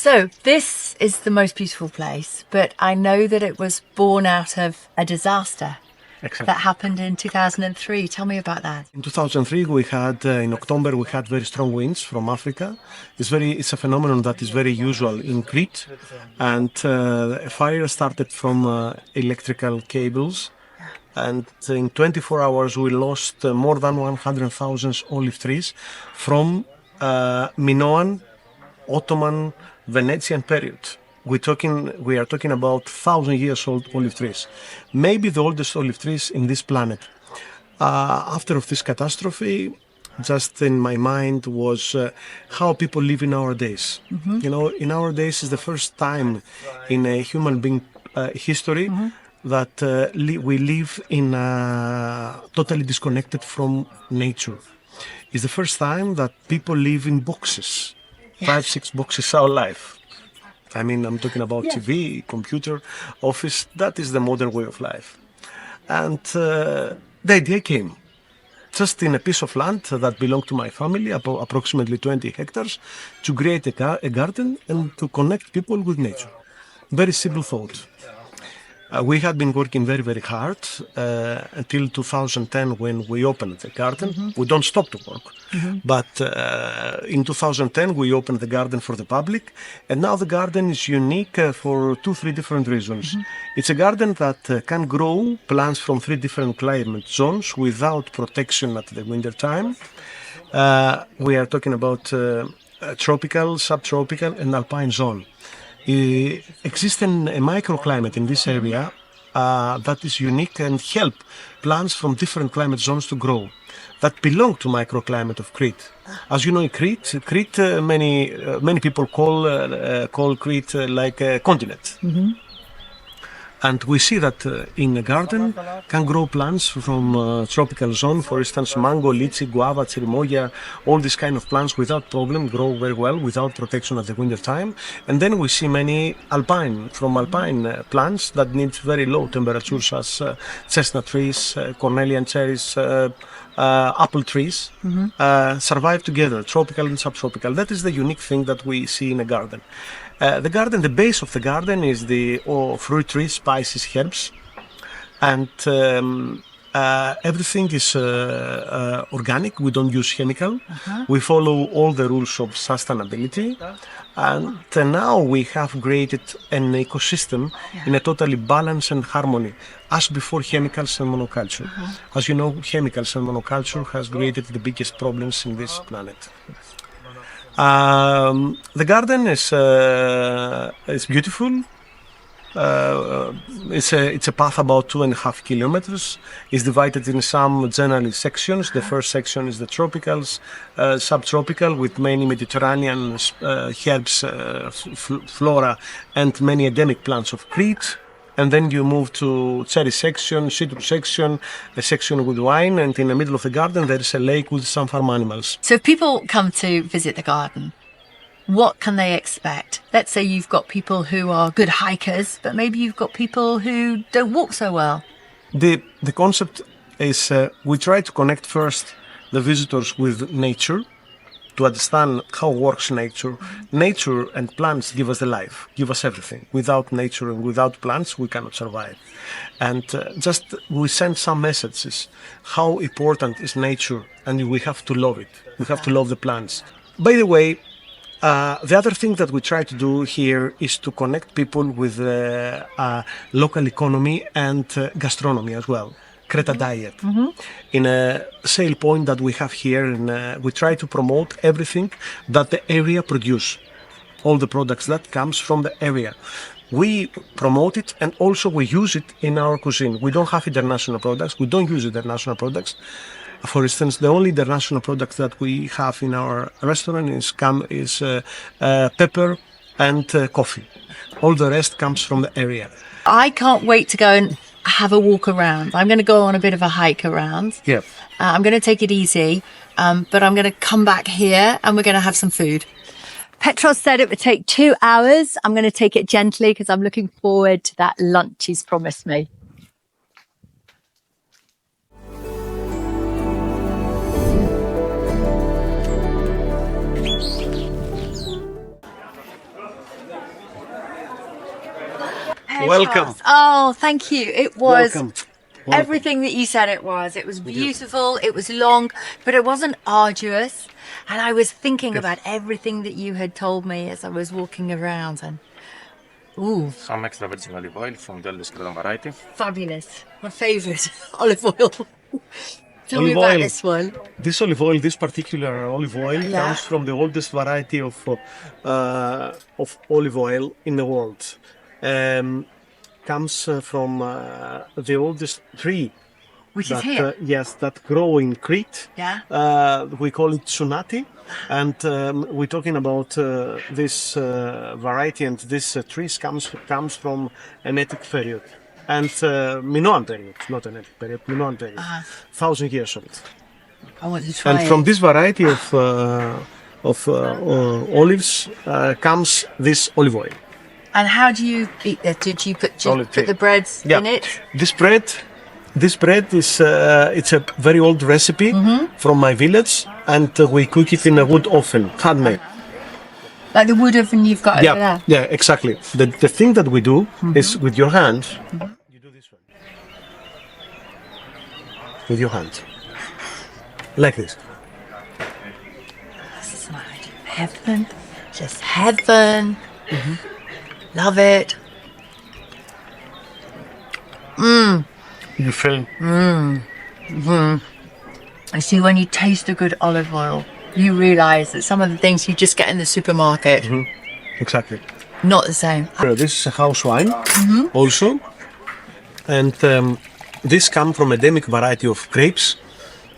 So this is the most beautiful place, but I know that it was born out of a disaster that happened in 2003. Tell me about that. In 2003, we had in October we had very strong winds from Africa. It's a phenomenon that is very usual in Crete, and a fire started from electrical cables. And in 24 hours, we lost more than 100,000 olive trees from Minoan, Ottoman, Venetian period. We are talking about 1,000 years old olive trees, maybe the oldest olive trees in this planet. After this catastrophe, just in my mind was how people live in our days. Mm-hmm. You know, in our days is the first time in a human being history that we live in totally disconnected from nature. It's the first time that people live in boxes, 5-6 boxes our life. I mean, I'm talking about TV, computer, office. That is the modern way of life. And the idea came just in a piece of land that belonged to my family, approximately 20 hectares, to create a garden and to connect people with nature. Very simple thought. We had been working very, very hard until 2010 when we opened the garden. Mm-hmm. We don't stop to work. Mm-hmm. But in 2010 we opened the garden for the public. And now the garden is unique for 2-3 different reasons. Mm-hmm. It's a garden that can grow plants from 3 different climate zones without protection at the winter time. We are talking about tropical, subtropical and alpine zone. Exists a microclimate in this area that is unique and help plants from different climate zones to grow that belong to microclimate of Crete. As you know, in Crete, many people call Crete like a continent. Mm-hmm. And we see that in a garden can grow plants from tropical zone, for instance, mango, lychee, guava, chirimoya, all these kind of plants without problem, grow very well without protection at the winter time. And then we see many alpine plants that need very low temperatures as chestnut trees, Cornelian cherries, apple trees, survive together, tropical and subtropical. That is the unique thing that we see in a garden. The base of the garden is the fruit trees, spices, herbs, and everything is organic. We don't use chemical. We follow all the rules of sustainability, and now we have created an ecosystem in a totally balance and harmony, as before chemicals and monoculture. As you know, chemicals and monoculture has created the biggest problems in this planet. The garden is beautiful. It's a path about 2.5 kilometers. It's divided in some generally sections. The first section is the tropicals, subtropical with many Mediterranean herbs, flora, and many endemic plants of Crete. And then you move to cherry section, citrus section, a section with wine, and in the middle of the garden there is a lake with some farm animals. So if people come to visit the garden, what can they expect? Let's say you've got people who are good hikers, but maybe you've got people who don't walk so well. The concept is we try to connect first the visitors with nature, to understand how works nature. Nature and plants give us the life, give us everything. Without nature and without plants, we cannot survive. And just we send some messages, how important is nature, and we have to love it. We have to love the plants. By the way, the other thing that we try to do here is to connect people with local economy and gastronomy as well. Crete diet. In a sale point that we have here, and we try to promote everything that the area produce, all the products that comes from the area. We promote it and also we use it in our cuisine. We don't have international products. We don't use international products. For instance, the only international product that we have in our restaurant is pepper and coffee. All the rest comes from the area. I can't wait to go and have a walk around. I'm going to go on a bit of a hike around. Yeah. I'm going to take it easy, but I'm going to come back here and we're going to have some food. Petros said it would take 2 hours. I'm going to take it gently because I'm looking forward to that lunch he's promised me. Welcome. Oh, thank you. It was Welcome. everything that you said it was. It was beautiful, it was long, but it wasn't arduous. And I was thinking about everything that you had told me as I was walking around. And ooh, Some extra virgin olive oil from the oldest Cretan variety. fabulous. My favourite olive oil. Tell me Olive about oil. this one. This olive oil, this particular olive oil, comes from the oldest variety of olive oil in the world. Comes from the oldest tree. Which is here. Yes, that grow in Crete. Yeah. We call it Tsunati. And we're talking about this variety, and this trees comes from an Etic period. And Minoan period, not an Etic period, Minoan period. 1,000 years old. I want to try And it. from this variety of olives comes this olive oil. And how do you eat this? Did you put Olive tree. the breads in it? This bread is it's a very old recipe from my village, and we cook it in a wood oven, handmade. Like the wood oven you've got over there? Yeah, exactly. The thing that we do is with your hand, you do this one. With your hand. Like this. This is like heaven. Just heaven. Love it. You feel I see when you taste a good olive oil, you realise that some of the things you just get in the supermarket, exactly. not the same. This is a house wine also, and this comes from a endemic variety of grapes.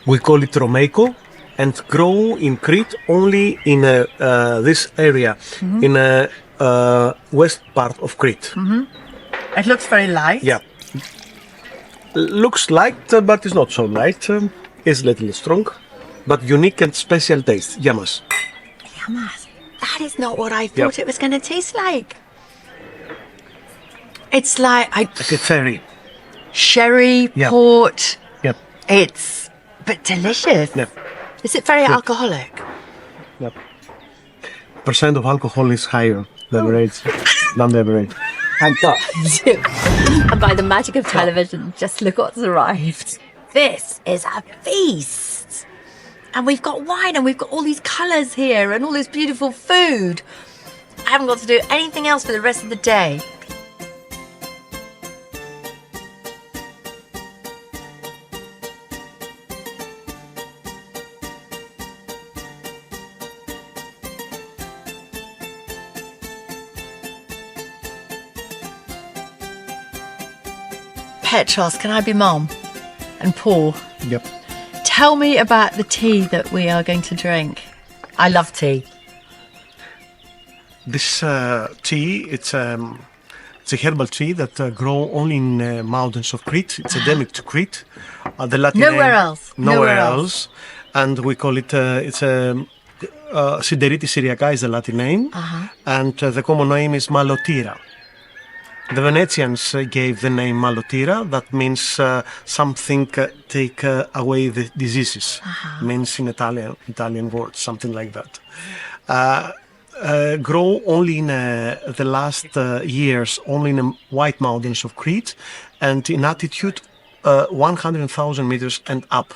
We call it Romeico, and grow in Crete only in this area, in a west part of Crete. It looks very light. Yeah, looks light, but it's not so light. It's a little strong, but unique and special taste. Yamas. Yamas. That is not what I thought it was going to taste like. It's like Like a fairy. sherry, Yeah. port. Yep. It's but delicious. Yep. Is it very alcoholic? Yep. Percent of alcohol is higher than the average. And by the magic of television, just look what's arrived. This is a feast. And we've got wine and we've got all these colours here and all this beautiful food. I haven't got to do anything else for the rest of the day. Petros, can I be mom? And Paul, Yep. tell me about the tea that we are going to drink. I love tea. This tea, it's a herbal tea that grow only in mountains of Crete. It's endemic to Crete. The Latin Nowhere name, else. Nowhere else. And we call it, it's a Sideritis syriaca is the Latin name. And the common name is Malotira. The Venetians gave the name Malotira. That means something take away the diseases. Means in Italian word, something like that. Grow only in the last years, only in the White Mountains of Crete, and in altitude 100,000 meters and up,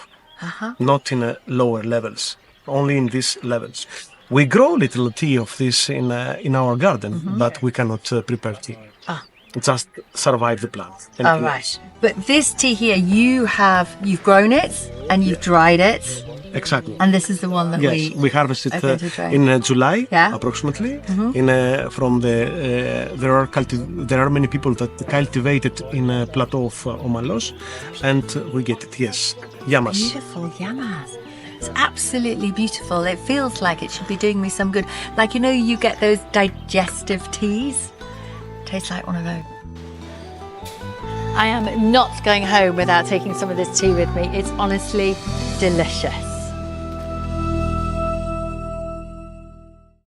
not in lower levels, only in these levels. We grow little tea of this in our garden, but we cannot prepare tea. Just survive the plant. All right. But this tea here, you've grown it and you've dried it. Exactly. And this is the one that Yes, we harvest it are going to try. in July, Yeah. approximately. There are many people that cultivate it in a plateau of Omalos, and we get it. Yes, yamas. Beautiful yamas. It's absolutely beautiful. It feels like it should be doing me some good. Like, you know, you get those digestive teas. Tastes like one of those. I am not going home without taking some of this tea with me. It's honestly delicious.